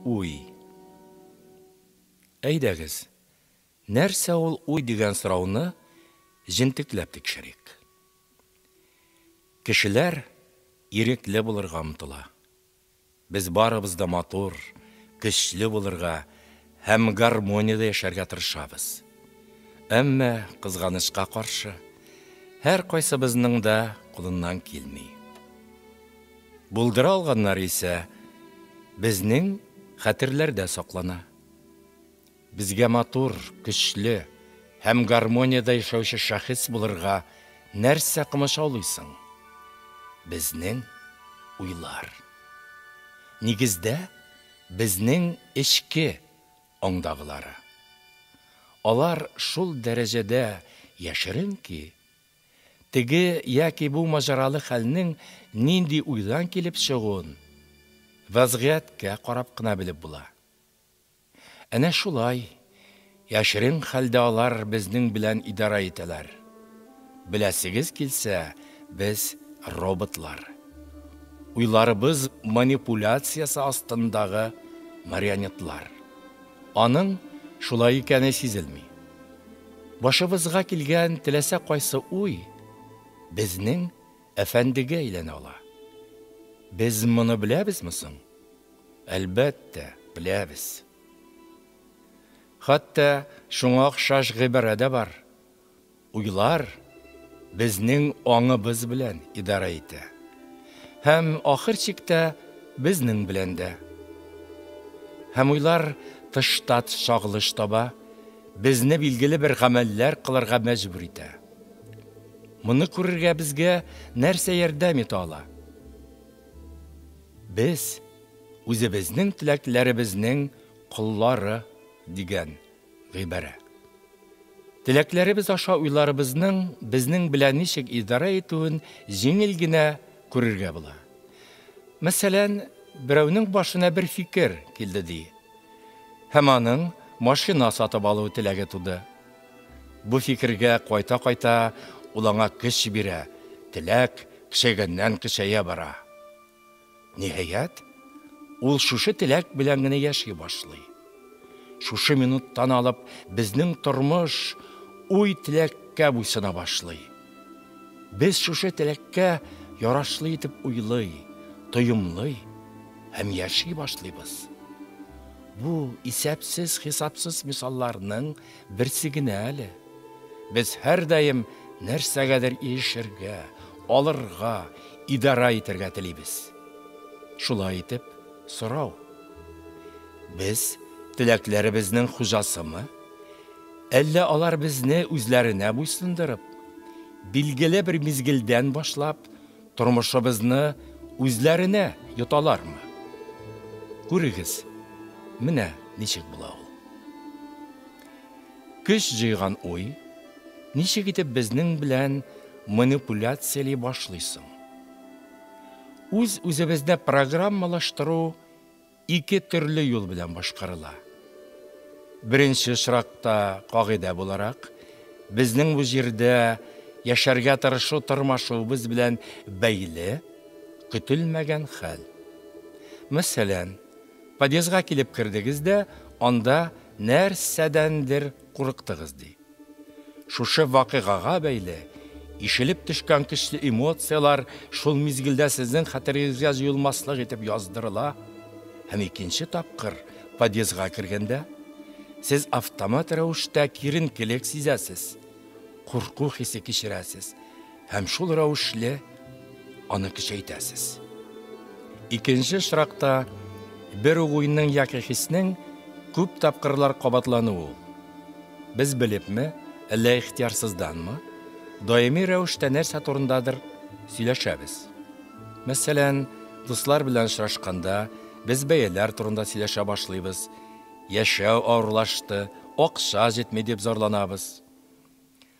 уй? Әйдәгез, нәрсә ул уй дигән сорауны җентекләп тикшерик. Кешеләр ирекле булырга омтыла. Без барыбыз да матур, көчле булырга һәм гармониядә яшәргә тырышабыз. Әмма кызганычка каршы, һәр кайсыбызның да кулыннан килми. Булдыра алганнар исә безнең хәтерләрдә саклана. Безгә матур, көчле һәм гармониядә яшәүче шәхес булырга нәрсә кымышаулыйсың? Безнең уйлар. Нигездә, безнең эчке аңдагылары. Алар шул дәрәҗәдә яшерен ки, теге яки бу маҗаралы хәлнең нинди уйдан килеп чыгуын вазгыятькә карап кына белеп була. Әнә шулай, яшерен хәлдә алар безнең белән идара итәләр. Беләсегез килсә, без роботлар. Уйларыбыз манипуляциясы астындагы марионетлар. Аның шулай икәне сизелми. Башыбызга килгән теләсә кайсы уй безнең әфәндегә әйләнә ала. Без моны беләбезме соң? Әлбәттә, беләбез. Хәтта шуңа охшаш гыйбарә дә бар. Уйлар безнең аңыбыз белән идара итә. Һәм ахыр чиктә безнең белән дә. Һәм уйлар тышта шагылыш таба, безне билгеле бер гамәлләр кылырга мәҗбүр итә. Моны күрергә безгә нәрсә ярдәм итә ала? Без үзебезнең теләкләребезнең куллары дигән гыйбарә. Теләкләребез аша уйларыбызның безнең белән ничек идара итүен җиңел генә күрергә була. Мәсәлән, берәүнең башына бер фикер килде ди. Һәм аның машина сатып алу теләге туды. Бу фикергә кайта-кайта ул аңа көч бирә, теләк кешегәннән кешәя бара. Ниһаять, ул шушы теләк белән генә яши башлый. Шушы минуттан алып безнең тормыш уй теләккә буйсына башлый. Без шушы теләккә ярашлы итеп уйлый, тоемлый һәм яши башлыйбыз. Бу исәпсез, хисапсыз мисалларның берсе генә әле. Без һәр даим нәрсәгәдер ирешергә, алырга, идара итәргә телибез. Шулай итеп, сорау. Без теләкләребезнең хуҗасымы? Әллә алар безне үзләренә буйсындырып, билгеле бер мизгелдән башлап, тормышыбызны үзләренә йоталармы? Күрегез, менә ничек була ул. Көч җыйган уй, ничек итеп безнең белән манипуляциялый башлыйсың? Үзебездә программалаштыру ике төрле юл белән башкарыла. Беренче очракта кагыйдә буларак, безнең бу җирдә яшәргә тырышу тормышыбыз белән бәйле, көтелмәгән хәл. Мәсәлән, подъездга килеп кирдегез дә, анда нәрсәдәндер курыктыгыз ди. Шушы вакыйгага бәйле ишелеп төшкән көчле эмоциялар шул мизгелдә сезнең хәтерегезгә җыелмаслык итеп яздырыла. Һәм икенче тапкыр подъездга кергәндә, сез автомат рәвештә киренкелек сизәсез, курку хисе кичерәсез, һәм шул рәвешле аны көчәйтәсез. Икенче очракта бер уйның яки хиснең күп тапкырлар кабатлануы. Без белепме, әллә ихтиярсызданмы, даими рәвештә нәрсә турындадыр сөйләшәбез. Мәсәлән, дуслар белән очрашканда без бәяләр турында сөйләшә башлыйбыз. Яшәү авырлашты, акча җитми дип зарланабыз.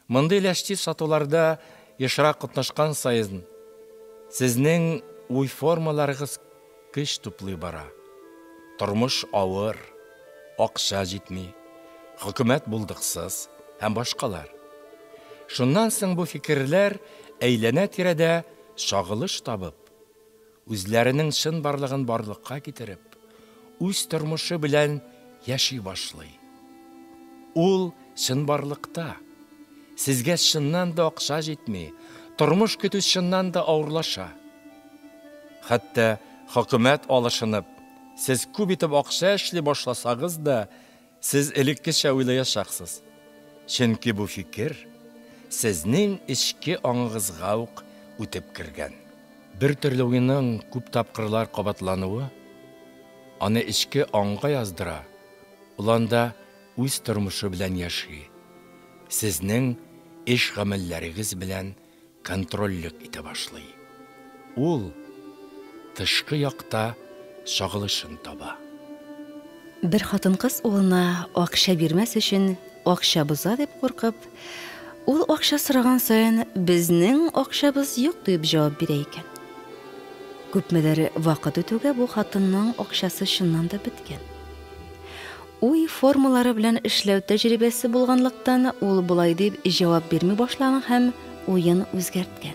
Мондый ләштиз сатуларда ешрак катнашкан сайын сезнең уй формаларыгыз көч туплый бара. Тормыш авыр, акча җитми, хөкүмәт булдыксыз һәм башкалар. Шуннан соң бу фикерләр үз тормышы белән яши башлый. Ул чынбарлыкта сезгә чыннан да акча җитми, тормыш көтү чыннан да авырлаша. Хәтта хөкүмәт алышынып, сез күп итеп акча эшли башласагыз да, сез элеккечә уйлаячаксыз. Чөнки бу фикер сезнең эчке аңыгызга ук үтеп кергән. Бер төрле уйның күп тапкырлар кабатлануы аны эчке аңга яздыра. Ул анда үз тормышы белән яши. Сезнең эш гамәлләрегез белән контрольлек итә башлый. Ул тышкы якта шагылышын таба. Бер хатын-кыз улына акча бирмәс өчен акча буза дип куркып, ул акча сораган саен безнең акчабыз юк дип җавап бирә икән. Күпмедер вакыт үтүгә бу хатынның акчасы чыннан да беткән. Уй формулары белән эшләү тәҗрибәсе булганлыктан ул булай дип җавап бирми башлаган һәм уен үзгәрткән.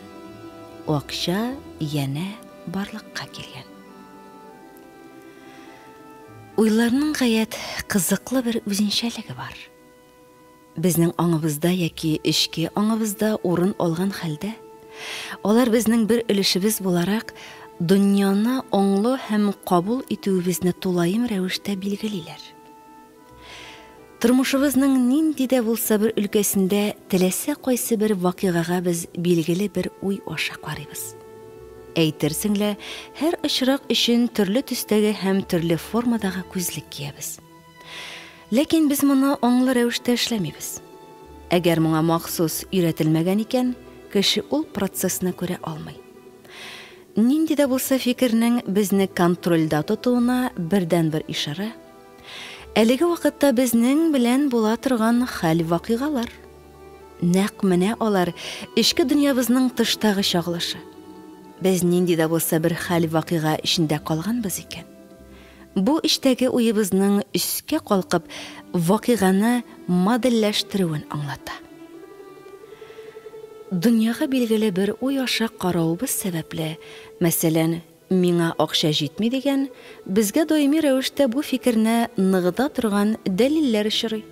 Акча янә барлыкка килгән. Уйларның гаять кызыклы бер үзенчәлеге бар. Безнең аңыбызда яки эчке аңыбызда урын алган хәлдә, алар безнең бер өлешебез буларак дөньяны аңлы һәм кабул итүебезне тулайым рәвештә билгелиләр. Тормышыбызның нинди дә булса бер өлкәсендә теләсә кайсы бер вакыйгага без билгеле бер уй аша карыйбыз. Әйтерсең лә, һәр очрак өчен төрле төстәге һәм төрле формадагы күзлек киябез. Ләкин без моны аңлы рәвештә эшләмибез. Әгәр моңа махсус өйрәтелмәгән икән, кеше ул процессны күрә алмый. Нинди дә булса фикернең безне контрольдә тотуына бердән-бер ишара. Әлеге вакытта безнең белән була торган хәл вакыйгалар. Нәкъ менә алар эчке дөньябызның тыштагы чагылышы. Без нинди дә булса бер хәл вакыйга эчендә калганбыз икән. Бу эчтәге уебызның өскә калкып, вакыйганы моделләштерүен аңлата. Дөньяга билгеле бер уй аша караубыз сәбәпле, мәсәлән, миңа акча җитми дигән, безгә даими рәвештә бу фикерне ныгыта торган дәлилләр очрый.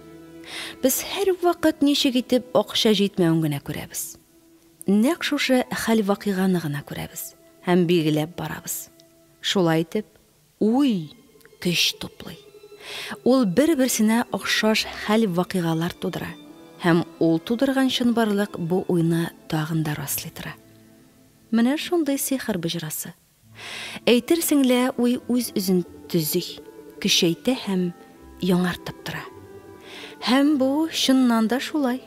Без һәр вакыт ничек итеп акча җитмәвен генә күрәбез. Нәкъ шушы хәл вакыйганы гына күрәбез һәм билгеләп барабыз. Шулай итеп, уй көч туплый. Ул бер-берсенә охшаш хәл вакыйгалар тудыра һәм ул тудырган чынбарлык бу уйны тагын да раслый тора. Менә шундый сихер бөҗрасы. Әйтерсең лә, уй үз-үзен төзи, көчәйтә һәм яңартып тора. Һәм бу чыннан да шулай.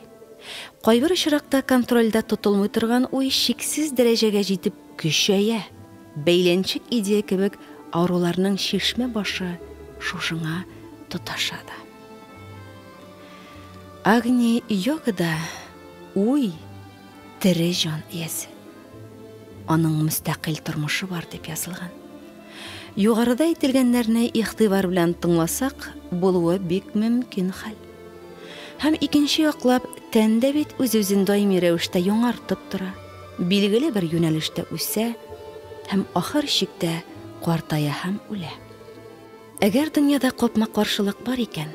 Кайбер очракта контрольдә тотылмый торган уй шиксез дәрәҗәгә җитеп көчәя. Бәйләнчек идея кебек авыруларның шишмә башы шушыңа тоташа да. Агни йогада уй тере җан иясе. Аның мөстәкыйль тормышы бар дип язылган. Югарыда әйтелгәннәрне игътибар белән тыңласак, булуы бик мөмкин хәл. Һәм икенче яклап, тәндә бит үз-үзен даими рәвештә яңартып тора, билгеле бер юнәлештә үсә һәм ахыр чиктә картая һәм үлә. Әгәр дөньяда капма-каршылык бар икән,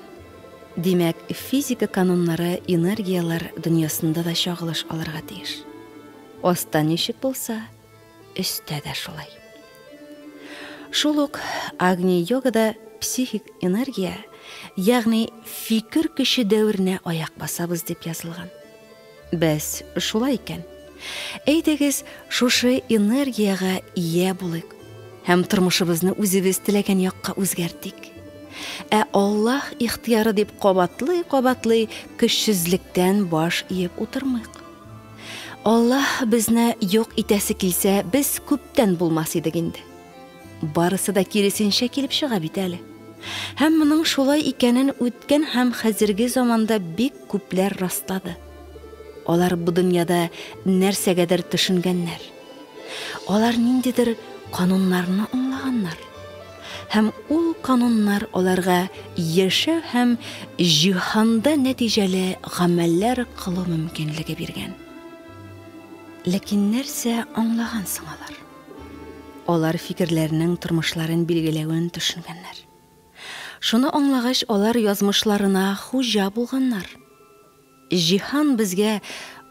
димәк, физика кануннары энергиялар дөньясында да чагылыш алырга тиеш. Аста ничек булса, өстә дә шулай. Шул ук Агни-йогада психик энергия, ягъни фикер көче дәверенә аяк басабыз дип язылган. Без шулай икән. Әйдәгез, шушы энергияга ия булыйк һәм тормышыбызны үзебез теләгән якка үзгәртик. Ә Аллаһ ихтыяры дип кабатлый көчсезлектән баш иеп утырмыйк. Аллаһ безне юк итәсе килсә, без күптән булмас идек инде. Барысы да киресенчә килеп чыга бит әле. Һәм моның шулай икәнен үткән һәм хәзерге заманда бик күпләр раслады. Алар бу дөньяда нәрсәгәдер төшенгәннәр. Алар ниндидер кануннарны аңлаганнар. Һәм ул кануннар аларга яшәү һәм җиһанда нәтиҗәле гамәлләр кылу мөмкинлеге биргән. Ләкин нәрсә аңлаган соң алар? Алар фикерләрнең тормышларын билгеләвен төшенгәннәр. Шуны аңлагач, алар язмышларына хуҗа булганнар. Җиһан безгә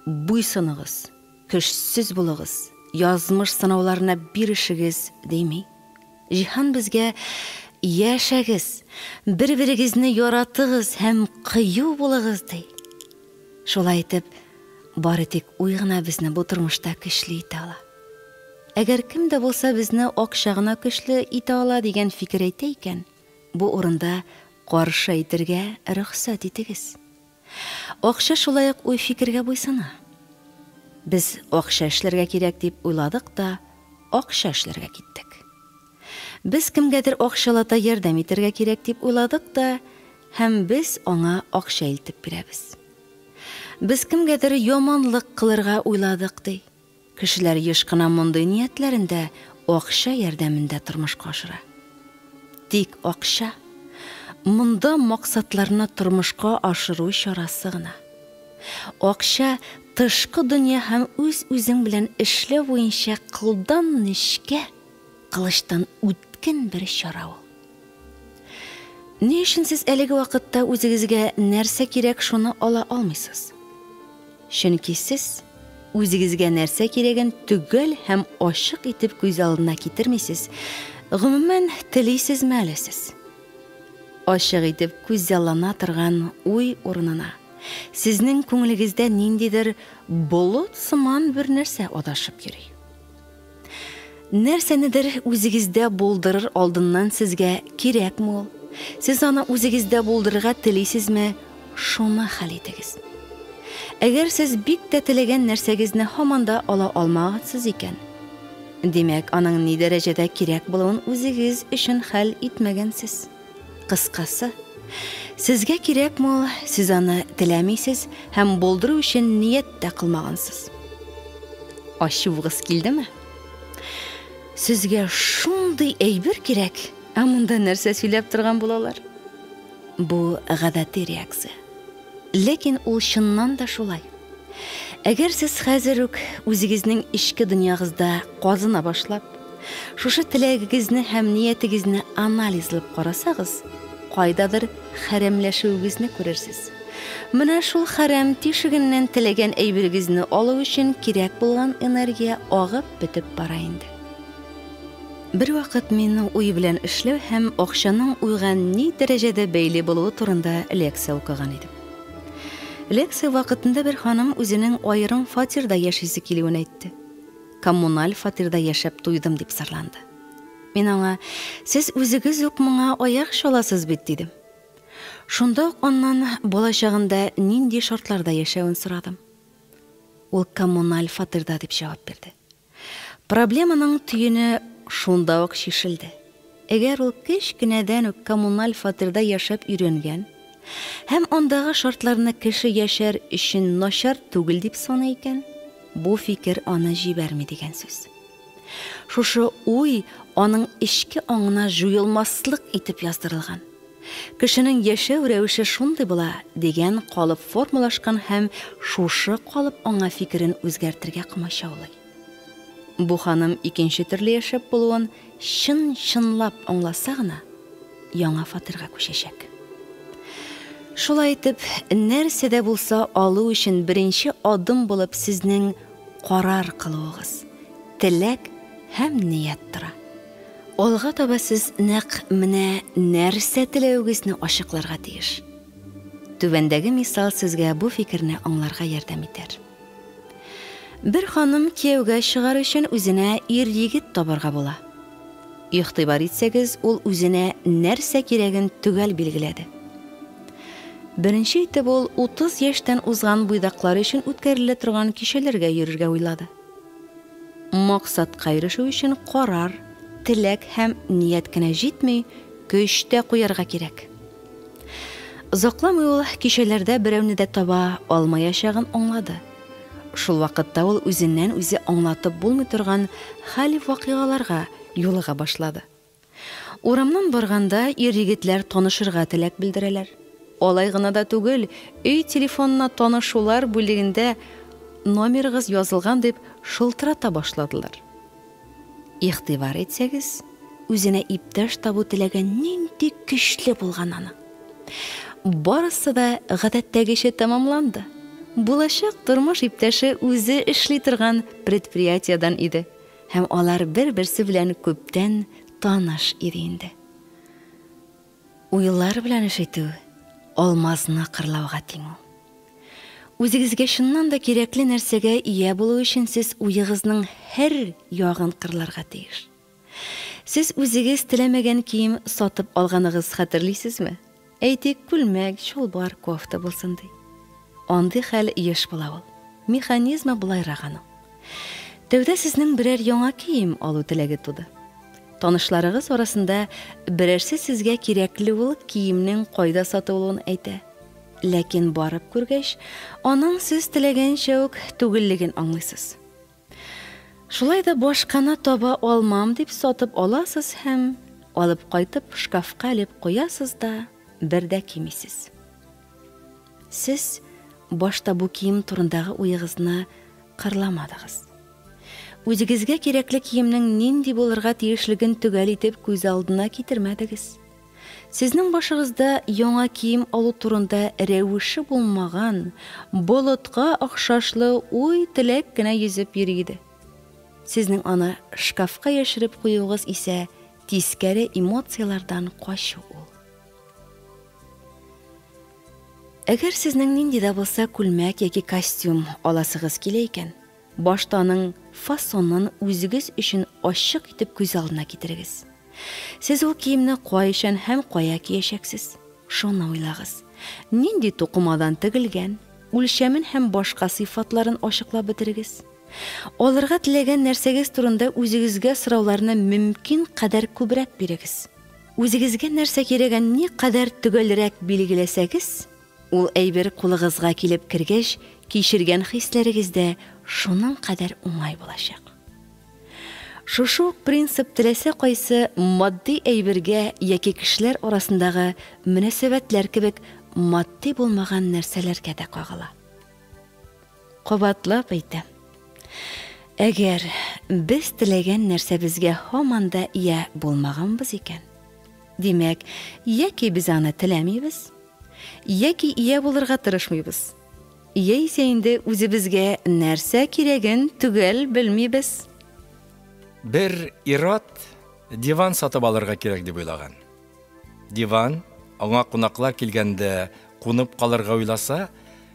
буйсыныгыз, көчсез булыгыз, язмыш сынауларына бирешегез дими. Җиһан безгә яшәгез, бер-берегезне яратыгыз һәм кыю булыгыз ди. Шулай итеп, бары тик уй гына безне бу тормышта көчле итә ала. Әгәр кем дә булса безне акча гына көчле итә ала дигән фикер әйтә икән, бу урында каршы әйтергә рөхсәт итегез. Акча шулай ук уй фикергә буйсына. Без акча эшләргә кирәк дип уйладык та, акча эшләргә киттек. Без кемгәдер акчалата ярдәм итәргә кирәк дип уйладык та, һәм без аңа акча илтеп бирәбез. Без кемгәдер яманлык кылырга уйладык ди. Кешеләр еш кына мондый ниятләрендә акча ярдәмендә тормышка ашыра. Тик акча монда максатларны тормышка ашыру чарасы гына. Акча тышкы дөнья һәм үз-үзең белән эшләү буенча кылдан нечкә, кылычтан үткен бер чара ул. Ни өчен сез әлеге вакытта үзегезгә нәрсә кирәк, шуны ала алмыйсыз? Чөнки сез үзегезгә нәрсә кирәген түгел һәм ачык итеп күз алдына китермисез. Гомумән телисез мәлесез. Ачык итеп күз яллана торган уй урынына сезнең күңелегездә ниндидер болот сыман бер нәрсә адашып йөри. Нәрсәнедер үзегездә булдырыр алдыннан сезгә кирәкме ул? Сез аны үзегездә булдырырга телисезме? Шуны хәл итегез. Әгәр сез бик тә теләгән нәрсәгезне һаман да ала алмагансыз икән, димәк, аның ни дәрәҗәдә кирәк булуын үзегез өчен хәл итмәгәнсез. Кыскасы, сезгә кирәкме ул, сез аны теләмисез һәм булдыру өчен ният тә кылмагансыз. Ачуыгыз килдеме? Сезгә шундый әйбер кирәк, ә монда нәрсә сөйләп торган булалар? Бу гадәти реакция. Ләкин ул чыннан да шулай. Әгәр сез хәзер үк үзегезнең ичке дөньягызда казына башлап, шушы теләгегезне һәм ниятегезне анализлап карасагыз, кайдадыр хәрәмләшүегезне күрерсез. Менә шул хәрәм тишегеннән теләгән әйбергезне алу өчен кирәк булган энергия агып бетеп бара инде. Бер вакыт мине уй белән эшләү һәм акчаның уйга ни дәрәҗәдә бәйле булуы турында лекция укыган идем. Лекция вакытында бер ханым үзенең аерым фатирда яшисе килүен әйтте. Коммуналь фатирда яшәп туйдым дип сырланды. Мин аңа: "Сез үзегез үк моңа аяк чаласыз бит" дидем. Шунда аннан балачагында нинди шартларда яшәвен сорадым. Ул коммуналь фатирда дип җавап бирде. Проблеманың төене шунда ук шишелде. Әгәр ул кечкенәдән үк коммуналь фатирда яшәп өйрәнгән һәм андагы шартларны кеше яшәр өчен начар түгел дип саный икән, бу фикер аны җибәрми дигән сүз. Шушы уй аның ичке аңына жуелмаслык итеп яздырылган. Кешенең яшәү рәвеше шундый була дигән калып формулашкан һәм шушы калып аңа фикерен үзгәртергә комачаулый. Бу ханым икенче төрле яшәп булуын чын-чынлап аңласа гына яңа фатирга күчәчәк. Шулай итеп, нәрсә дә булса алу өчен беренче адым булып сезнең карар кылуыгыз, теләк һәм ният тора. Алга таба сез нәкъ менә нәрсә теләүегезне ачыкларга тиеш. Түбәндәге мисал сезгә бу фикерне аңларга ярдәм итәр. Бер ханым кияүгә чыгар өчен үзенә ир-егет табарга була. Игътибар итсәгез, ул үзенә нәрсә кирәген төгәл билгеләде. Беренче итеп ул 30 яшьтән узган буйдаклар өчен үткәрелә торган кичәләргә йөрергә уйлады. Максатка ирешү өчен карар, теләк һәм ният кенә җитми, көч тә куярга кирәк. Озакламый ул кичәләрдә берәүне дә таба алмаячагын аңлады. Шул вакытта ул үзеннән үзе аңлатып булмый торган хәл вакыйгаларга юлыга башлады. Урамнан барганда ир-егетләр танышырга теләк белдерәләр. Алай гына да түгел, өй телефонына танышулар бүлегендә номерыгыз язылган дип шылтырата башладылар. Игътибар итсәгез, үзенә иптәш табу теләгән нинди көчле булган аны. Барысы да гадәттәгечә тамамланды. Булачак тормыш иптәше үзе эшли торган предприятиедан иде. Һәм алар бер-берсе белән күптән таныш иде инде. Уйлар белән эш итү алмазны кырлауга тиң ул. Үзегезгә шуннан да кирәкле нәрсәгә ия булу өчен сез уегызның һәр ягын кырларга тиеш. Сез үзегез теләмәгән кием сатып алганыгыз хәтерлисезме? Әйтик, күлмәк, чулбар, кофта булсын ди. Андый хәл еш була ул. Механизмы булайрак аның. Тәүдә сезнең берәр яңа кием алу теләге туды. Танышларыгыз арасында берәрсе сезгә кирәкле ул киемнең кайда сатылуын әйтә. Ләкин барып күргәч, аның сез теләгәнчә үк түгеллеген аңлыйсыз. Шулай да башканы таба алмам дип сатып аласыз һәм алып кайтып шкафка алып куясыз да бер дә кимисез. Сез башта бу кием турындагы уегызны кырламадыгыз. Үзегезгә кирәкле киемнең нинди булырга тиешлеген төгәл итеп күз алдына китермәдегез. Сезнең башыгызда яңа кием алу турында рәвеше булмаган, болытка охшашлы уй теләк кенә йөзеп йөри иде. Сезнең аны шкафка яшереп куюгыз исә тискәре эмоциялардан качу ул. Әгәр сезнең нинди дә булса күлмәк яки костюм аласыгыз килә икән, башта аның фасонын үзегез өчен ачык итеп күз алдына китерегез. Сез ул киемне кайчан һәм кая киячәксез? Шуны уйлагыз. Нинди тукымадан тегелгән, үлчәмен һәм башка сыйфатларын ачыклап бетерегез. Алырга теләгән нәрсәгез турында үзегезгә сорауларны мөмкин кадәр күбрәк бирегез. Үзегезгә нәрсә кирәген ни кадәр төгәлрәк билгеләсәгез, ул әйбер кулыгызга килеп кергәч, кичергән хисләрегездә шуның кадәр уңай булачак. Шушы принцип теләсә кайсы матди әйбергә яки кешеләр арасындагы мөнәсәбәтләр кебек матди булмаган нәрсәләргә дә кагыла. Кабатлап әйтәм. Әгәр без теләгән нәрсә безгә һаман да ия булмаганбыз икән, димәк, яки без аны теләмибез, яки ия булырга тырышмыйбыз, яисә инде үзебезгә нәрсә кирәген түгел белмибез. Бер ират диван сатып алырга кирәк дип уйлаган. Диван аңа кунаклар килгәндә кунып калырга уйласа,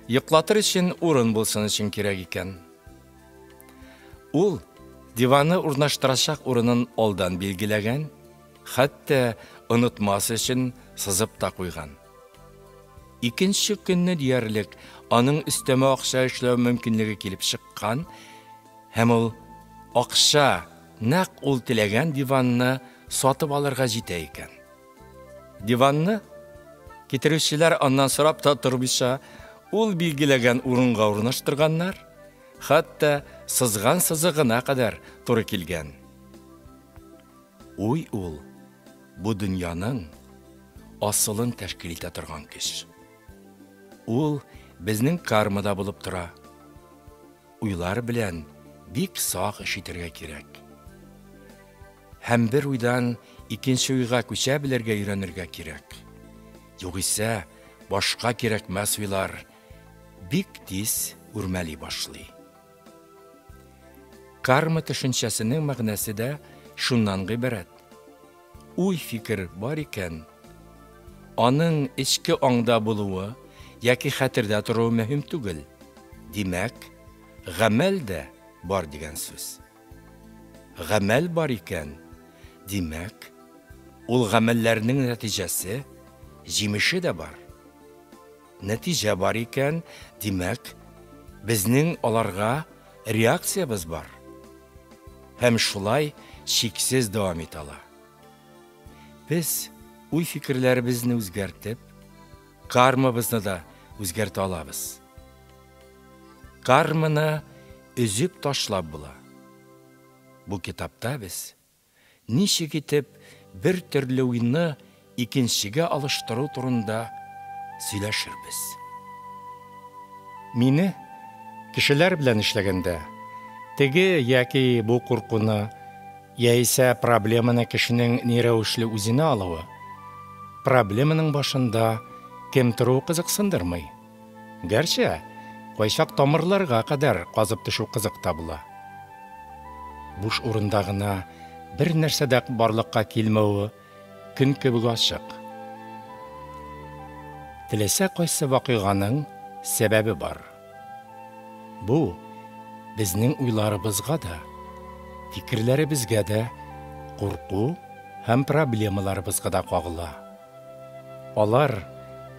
йоклатыр өчен урын булсын өчен кирәк икән. Ул диваны урнаштырачак урынын алдан билгеләгән, хәтта онытмас өчен сызып та куйган. Икенче көнне диярлек аның өстәмә акча эшләү мөмкинлеге килеп чыккан, һәм ул акча нәкъ ул теләгән диванны сатып алырга җитә икән. Диванны китерүчеләр аннан сорап та тормыйча, ул билгеләгән урынга урнаштырганнар, хәтта сызган сызыгына кадәр туры килгән. Уй ул бу дөньяның асылын тәшкил итә торган көч. Ул безнең кармада булып тора. Уйлар белән бик сак эш итәргә кирәк. Һәм бер уйдан икенче уйга күчә белергә өйрәнергә кирәк. Югыйсә, башка кирәкмәс уйлар бик тиз үрмәли башлый. Карма төшенчәсенең мәгънәсе дә шуннан гыйбарәт. Уй фикер бар икән, аның эчке аңда булуы яки хәтердә торуы мөһим түгел. Димәк, гамәл дә бар дигән сүз. Гамәл бар икән, димәк, ул гамәлләрнең нәтиҗәсе, җимеше дә бар. Нәтиҗә бар икән, димәк, безнең аларга реакциябыз бар. Һәм шулай шиксез дәвам итә ала. Без уй фикерләребезне үзгәртеп, кармабызны да үзгәртә алабыз. Карманы өзеп ташлап була. Бу китапта без ничек итеп бер төрле уйны икенчегә алыштыру турында сөйләшербез. Мине кешеләр белән эшләгәндә, теге яки бу куркуны яисә проблеманы кешенең ни рәвешле үзенә алуы, проблеманың башында кем тору кызыксындырмый. Гәрчә, кайчак тамырларга кадәр казып төшү кызык табыла. Буш урында гына бер нәрсә дә барлыкка килмәүе көн кебек ачык. Теләсә кайсы вакыйганың сәбәбе бар. Бу безнең уйларыбызга да, фикерләребезгә дә, курку һәм проблемаларыбызга да кагыла. Алар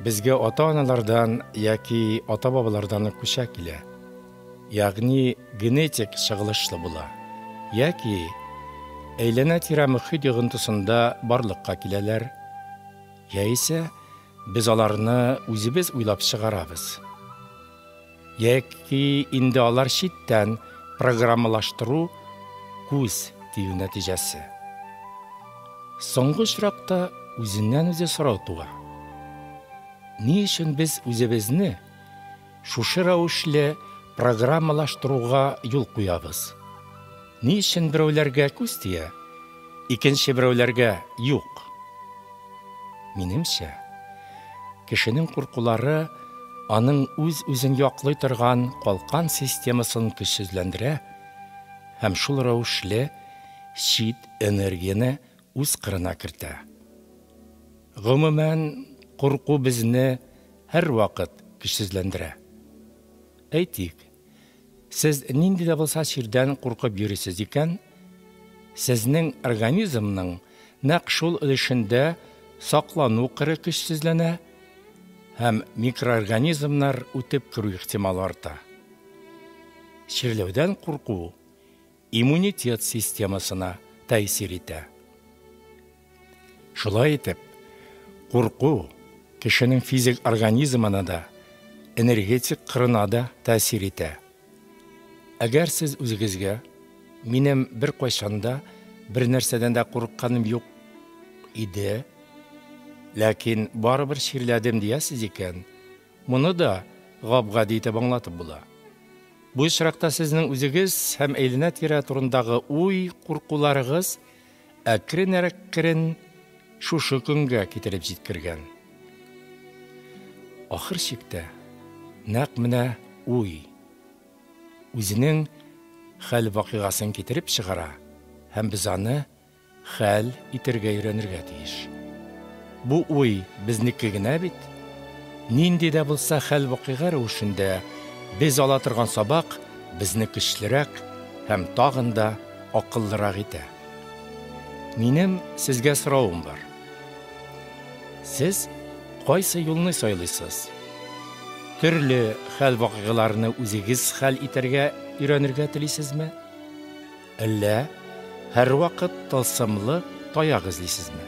безгә ата-аналардан яки ата-бабалардан күчә килә. Ягъни генетик чыгылышлы була. Яки әйләнә-тирә мөхит йогынтысында барлыкка киләләр. Яисә без аларны үзебез уйлап чыгарабыз. Яки инде алар читтән программалаштыру күз тию нәтиҗәсе. Соңгы очракта үзеннән-үзе сорау туа. Ни өчен без үзебезне шушы рәвешле программалаштыруга юл куябыз? Ни өчен берәүләргә күз тия, икенче берәүләргә юк? Минемчә, кешенең куркулары аның үз-үзен яклый торган калкан системасын көчсезләндерә һәм шул рәвешле чит энергияне үз кырына кертә. Гомумән, курку безне һәр вакыт көчсезләндерә. Әйтик, сез нинди дә булса чирдән куркып йөрисез икән, сезнең организмның нәкъ шул өлешендә саклану кыры көчсезләнә һәм микроорганизмнар үтеп керү ихтималы арта. Чирләүдән курку иммунитет системасына тәэсир итә. Шулай итеп, курку кешенең физик организмына да, энергетик кырына да тәэсир итә. Әгәр сез үзегезгә, минем бер кайчанда бер нәрсәдән дә курыкканым юк иде, ләкин барыбер чирләдем диясез икән, моны да гап-гади итеп аңлатып була. Бу очракта сезнең үзегез һәм әйләнә-тирә турындагы уй, куркуларыгыз әкрен-әкрен шушы көнгә китереп җиткергән. Ахыр чиктә, нәкъ менә уй үзенең хәл вакыйгасын китереп чыгара һәм без аны хәл итәргә өйрәнергә тиеш. Бу уй безнеке генә бит. Нинди дә булса хәл вакыйга рәвешендә без ала торган сабак безне көчлерәк һәм тагын да акыллырак итә. Минем сезгә сораум бар. Сез кайсы юлны сайлыйсыз? Төрле хәл вакыйгаларны үзегез хәл итәргә өйрәнергә телисезме? Әллә һәр вакыт тылсымлы таяк эзлисезме?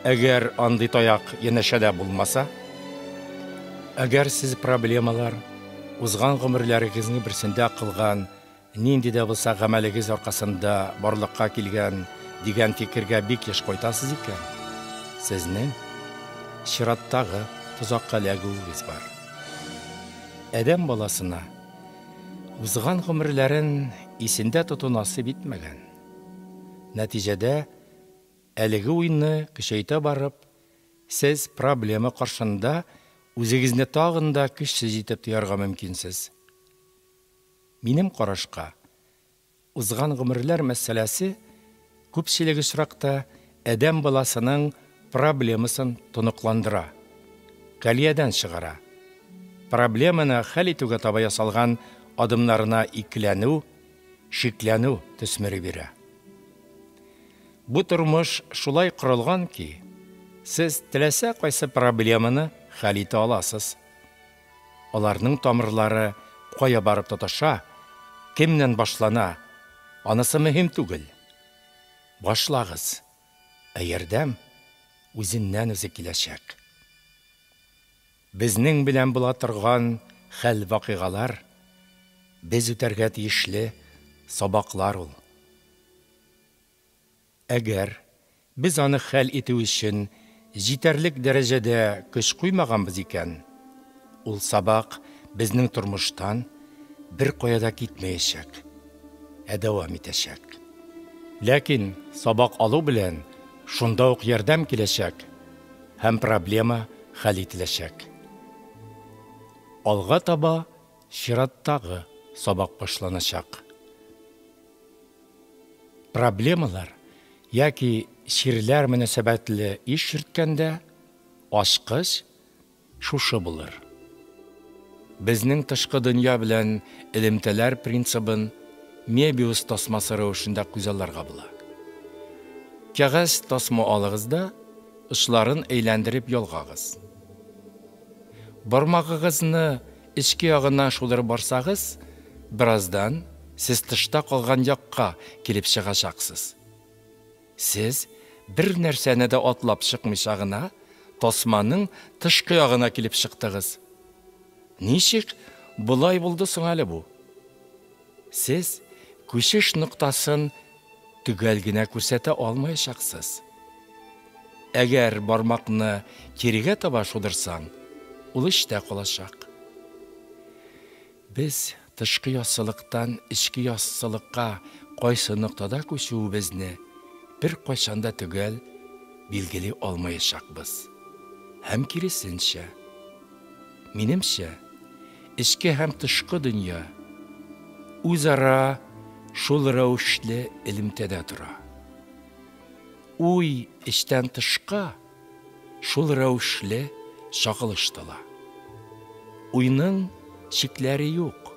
Әгәр андый таяк янәшәдә булмаса, әгәр сез проблемалар, узган гомерләрегезнең берсендә кылган, нинди дә булса гамәлегез аркасында барлыкка килгән дигән фикергә бик еш кайтасыз икән, сезнең чираттагы тозакка эләгүегез бар. Адәм баласына узган гомерләрен исендә тоту насыйп итмәгән. Нәтиҗәдә, әлеге уйны көчәйтә барып, сез проблема каршында үзегезне тагын да көчсез итеп тоярга мөмкинсез. Минем карашка, узган гомерләр мәсьәләсе күпчелек очракта адәм баласының проблемасын тоныкландыра, калиядән чыгара. Проблеманы хәл итүгә таба ясалган адымнарына икеләнү, шикләнү төсмере бирә. Бу тормыш шулай корылган ки, сез теләсә кайсы проблеманы хәл итә аласыз. Аларның тамырлары кая барып тоташа, кемнән башлана, анысы мөһим түгел. Башлагыз, ә ярдәм үзеннән үзе киләчәк. Безнең белән була торган хәл вакыйгалар без үтәргә тиешле сабаклар ул. Әгәр без аны хәл итү өчен җитәрлек дәрәҗәдә көч куймаганбыз икән, ул сабак безнең тормыштан бер кая да китмәячәк, дәвам итәчәк. Ләкин сабак алу белән шунда ук ярдәм киләчәк һәм проблема хәл ителәчәк. Алга таба чираттагы сабак башланачак. Проблемалар яки ширләр мөнәсәбәтле иш йөрткәндә ачкыч шушы булыр. Безнең тышкы дөнья белән элемтәләр принцибын Мебиус тасмасы рәвешендә күзалларга була. Кәгазь тасма алыгыз да очларын әйләндереп ялгагыз. Бармагыгызны эчке ягына шулырып барсагыз, бираздан сез тышта калган якка килеп чыгачаксыз. Сез бер нәрсәне дә атлап чыкмыйча гына тасманың тышкы ягына килеп чыктыгыз. Ничек булай булды соң әле бу? Сез күчеш нуктасын төгәл генә күрсәтә алмаячаксыз. Әгәр бармакны кирегә таба шудырсаң, ул эштә калачак. Без тышкы яссылыктан ички яссылыкка кайсы нуктада күчүебезне бер кайчанда төгәл билгели алмаячакбыз. Һәм киресенчә. Минемчә, ички һәм тышкы дөнья үзара шул рәвешле элемтәдә тора. Уй эчтән тышка шул рәвешле чагылыштыла. Уйның чикләре юк.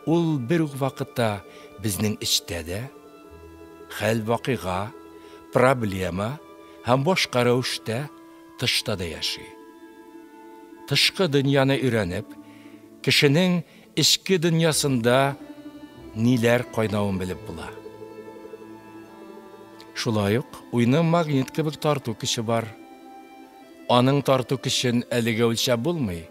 Ул бер үк вакытта безнең эчтә дә хәл вакыйга, проблема һәм башка рәвештә тышта да яши. Тышкы дөньяны өйрәнеп, кешенең ички дөньясында ниләр кайнавын белеп була. Шулай ук уйның магнит кебек тарту көче бар. Аның тарту көчен әлегә үлчәп булмый.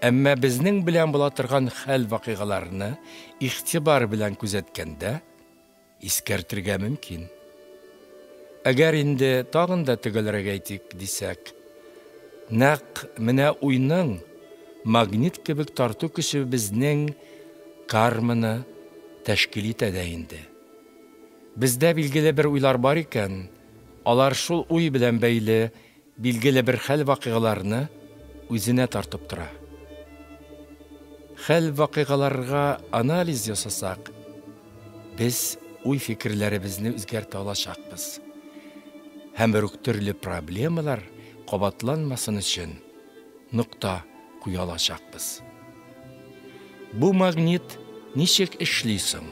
Әмма безнең белән була торган хәл вакыйгаларны игътибар белән күзәткәндә искәртергә мөмкин. Әгәр инде тагын да төгәлрәк әйтик дисәк, нәкъ менә уйның магнит кебек тарту көче безнең карманы тәшкил итә дә инде. Бездә билгеле бер уйлар бар икән, алар шул уй белән бәйле билгеле бер хәл вакыйгаларны үзенә тартып тора. Хәл вакыйгаларга анализ ясасак, без уй фикерләребезне үзгәртә алачакбыз. Һәм бер үк төрле проблемалар кабатланмасын өчен нукта куя алачакбыз. Бу магнит ничек эшли соң?